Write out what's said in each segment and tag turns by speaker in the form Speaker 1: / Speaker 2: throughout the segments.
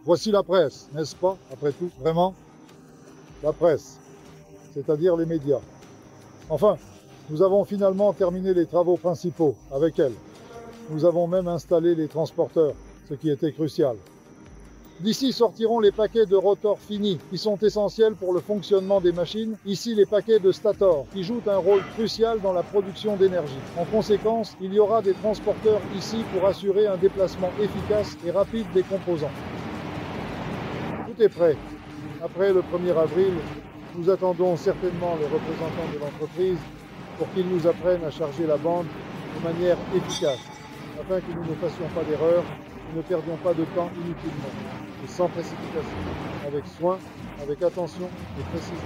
Speaker 1: Voici la presse, n'est-ce pas? Après tout, vraiment, la presse, c'est-à-dire les médias. Enfin, nous avons finalement terminé les travaux principaux avec elle. Nous avons même installé les transporteurs, ce qui était crucial. D'ici sortiront les paquets de rotors finis, qui sont essentiels pour le fonctionnement des machines. Ici, les paquets de stators, qui jouent un rôle crucial dans la production d'énergie. En conséquence, il y aura des transporteurs ici pour assurer un déplacement efficace et rapide des composants. Tout est prêt. Après le 1er avril, nous attendons certainement les représentants de l'entreprise pour qu'ils nous apprennent à charger la bande de manière efficace, afin que nous ne fassions pas d'erreur et ne perdions pas de temps inutilement, et sans précipitation, avec soin, avec attention et précision.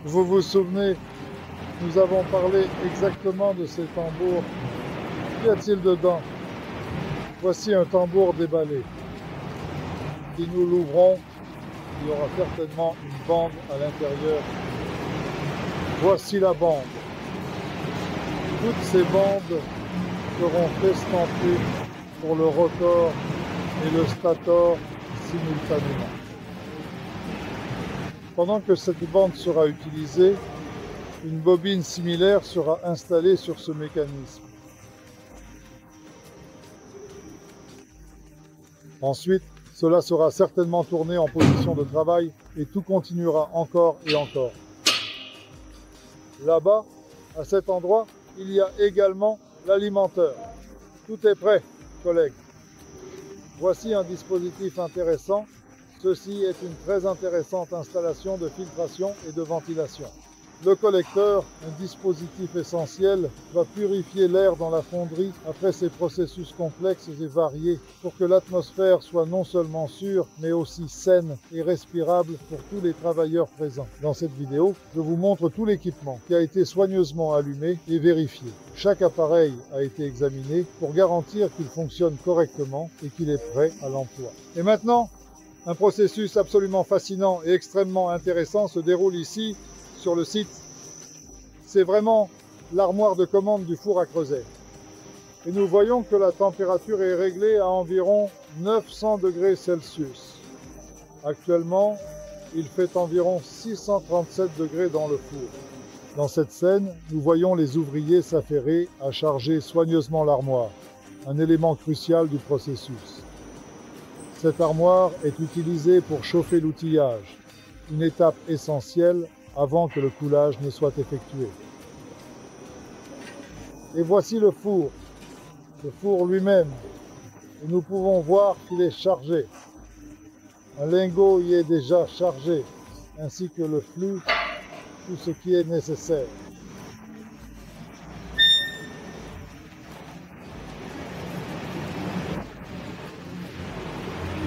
Speaker 1: Vous vous souvenez, nous avons parlé exactement de ces tambours. Qu'y a-t-il dedans? Voici un tambour déballé. Si nous l'ouvrons, il y aura certainement une bande à l'intérieur. Voici la bande. Toutes ces bandes seront estampées pour le rotor et le stator simultanément. Pendant que cette bande sera utilisée, une bobine similaire sera installée sur ce mécanisme. Ensuite, cela sera certainement tourné en position de travail et tout continuera encore et encore. Là-bas, à cet endroit, il y a également l'alimenteur. Tout est prêt, collègues. Voici un dispositif intéressant. Ceci est une très intéressante installation de filtration et de ventilation. Le collecteur, un dispositif essentiel, va purifier l'air dans la fonderie après ces processus complexes et variés pour que l'atmosphère soit non seulement sûre, mais aussi saine et respirable pour tous les travailleurs présents. Dans cette vidéo, je vous montre tout l'équipement qui a été soigneusement allumé et vérifié. Chaque appareil a été examiné pour garantir qu'il fonctionne correctement et qu'il est prêt à l'emploi. Et maintenant, un processus absolument fascinant et extrêmement intéressant se déroule ici, sur le site. C'est vraiment l'armoire de commande du four à creuset. Et nous voyons que la température est réglée à environ 900 degrés Celsius. Actuellement, il fait environ 637 degrés dans le four. Dans cette scène, nous voyons les ouvriers s'affairer à charger soigneusement l'armoire, un élément crucial du processus. Cette armoire est utilisée pour chauffer l'outillage, une étape essentielle avant que le coulage ne soit effectué. Et voici le four lui-même. Et nous pouvons voir qu'il est chargé. Un lingot y est déjà chargé, ainsi que le flux, tout ce qui est nécessaire.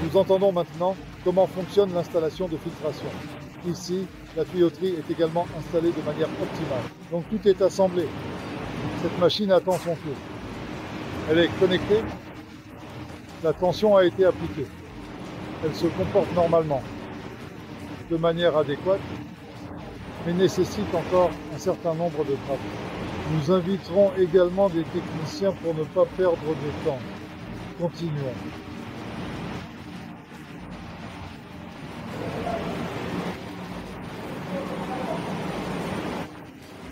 Speaker 1: Nous entendons maintenant comment fonctionne l'installation de filtration. Ici, la tuyauterie est également installée de manière optimale. Donc tout est assemblé. Cette machine attend son tour. Elle est connectée. La tension a été appliquée. Elle se comporte normalement, de manière adéquate, mais nécessite encore un certain nombre de travaux. Nous inviterons également des techniciens pour ne pas perdre de temps. Continuons.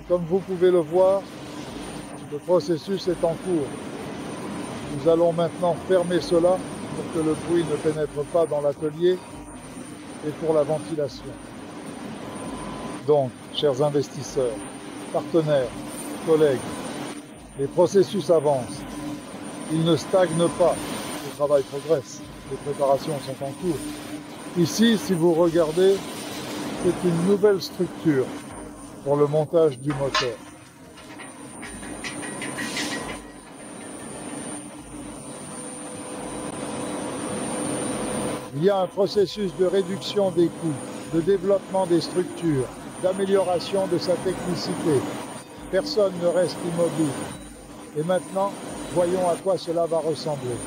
Speaker 1: Comme vous pouvez le voir, le processus est en cours. Nous allons maintenant fermer cela pour que le bruit ne pénètre pas dans l'atelier et pour la ventilation. Donc, chers investisseurs, partenaires, collègues, les processus avancent. Ils ne stagnent pas, le travail progresse. les préparations sont en cours. Ici, si vous regardez, c'est une nouvelle structure pour le montage du moteur. Il y a un processus de réduction des coûts, de développement des structures, d'amélioration de sa technicité. Personne ne reste immobile. Et maintenant, voyons à quoi cela va ressembler.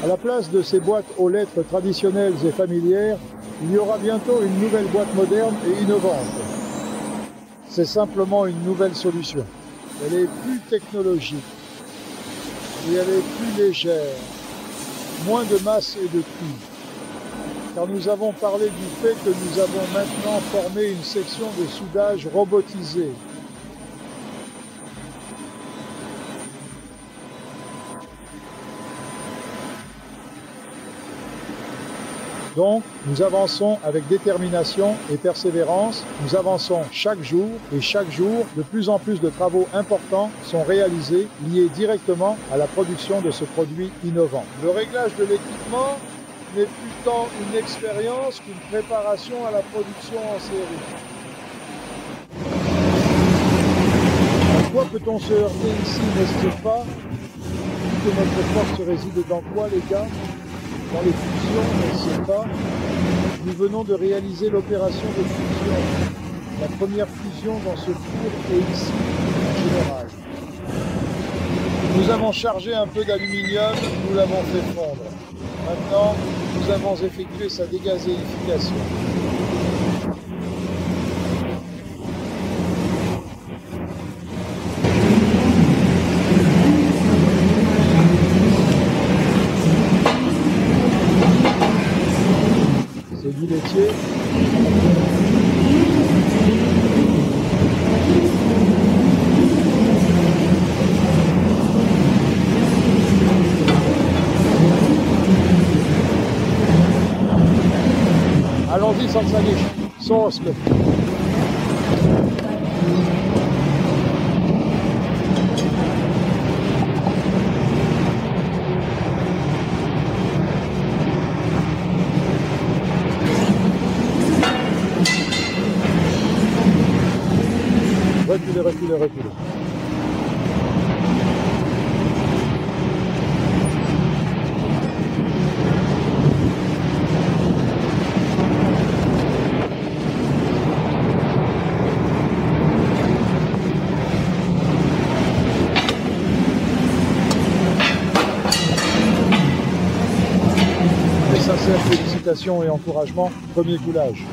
Speaker 1: À la place de ces boîtes aux lettres traditionnelles et familières, il y aura bientôt une nouvelle boîte moderne et innovante. C'est simplement une nouvelle solution. Elle est plus technologique et elle est plus légère, moins de masse et de cuivre. Car nous avons parlé du fait que nous avons maintenant formé une section de soudage robotisée. Donc, nous avançons avec détermination et persévérance, nous avançons chaque jour, et chaque jour, de plus en plus de travaux importants sont réalisés, liés directement à la production de ce produit innovant. Le réglage de l'équipement n'est plus tant une expérience qu'une préparation à la production en série. À quoi peut-on se heurter ici, n'est-ce pas? Que notre force réside dans quoi, les gars? Dans les fusions, n'est-ce pas? Nous venons de réaliser l'opération de fusion. La première fusion dans ce four est ici, en général. Nous avons chargé un peu d'aluminium, nous l'avons fait fondre. Maintenant, nous avons effectué sa dégazéification. C'est du laitier. Allons-y sans salive. Sauce. Reculez, reculez, reculez. Mes sincères félicitations et encouragements, premier coulage.